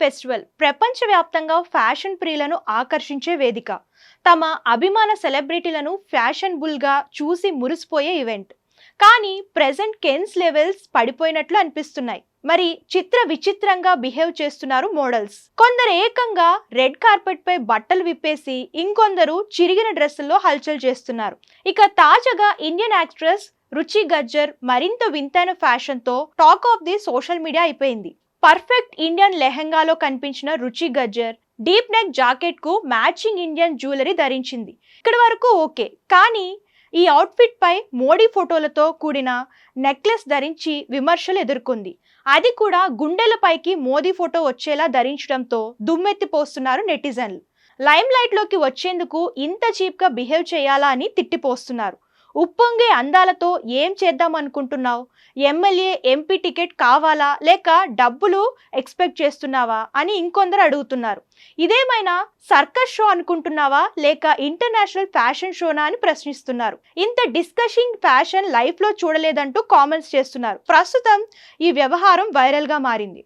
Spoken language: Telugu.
ఫెస్టివల్ ప్రపంచవ్యాప్తంగా ఫ్యాషన్ ప్రియులను ఆకర్షించే వేదిక. తమ అభిమాన సెలబ్రిటీలను ఫ్యాషనబుల్గా చూసి మురిసిపోయే ఈవెంట్. కానీ ప్రెజెంట్ కెన్స్ లెవెల్స్ పడిపోయినట్లు అనిపిస్తున్నాయి. మరి విచిత్రంగా బిహేవ్ చేస్తున్నారు మోడల్స్. కొందరు ఏకంగా రెడ్ కార్పెట్ పై బట్టలు విప్పేసి, ఇంకొందరు చిరిగిన డ్రెస్సుల్లో హల్చల్ చేస్తున్నారు. ఇక తాజాగా ఇండియన్ యాక్ట్రెస్ రుచి గజ్జర్ మరింత వింతైన ఫ్యాషన్ తో talk of the social media అయిపోయింది. పర్ఫెక్ట్ ఇండియన్ లెహంగాలో కనిపించిన రుచి గజ్జర్ డీప్ నెక్ జాకెట్ కు మ్యాచింగ్ ఇండియన్ జ్యువెలరీ ధరించింది. ఇక్కడ వరకు ఓకే, కానీ ఈ అవుట్ఫిట్ పై మోడీ ఫోటోలతో కూడిన నెక్లెస్ ధరించి విమర్శలు ఎదుర్కొంది. అది కూడా గుండెలపైకి మోదీ ఫోటో వచ్చేలా ధరించడంతో దుమ్మెత్తిపోస్తున్నారు నెటిజన్లు. లైమ్ లైట్ లోకి వచ్చేందుకు ఇంత చీప్ గా బిహేవ్ చేయాలా అని తిట్టిపోస్తున్నారు. ఉప్పొంగే అందాలతో ఏం చేద్దాం అనుకుంటున్నావు? ఎమ్మెల్యే ఎంపీ టికెట్ కావాలా, లేక డబ్బులు ఎక్స్పెక్ట్ చేస్తున్నావా అని ఇంకొందరు అడుగుతున్నారు. ఇదేమైనా సర్కస్ షో అనుకుంటున్నావా, లేక ఇంటర్నేషనల్ ఫ్యాషన్ షోనా అని ప్రశ్నిస్తున్నారు. ఇంత డిస్కషింగ్ ఫ్యాషన్ లైఫ్ లో చూడలేదంటూ కామెంట్స్ చేస్తున్నారు. ప్రస్తుతం ఈ వ్యవహారం వైరల్ గా మారింది.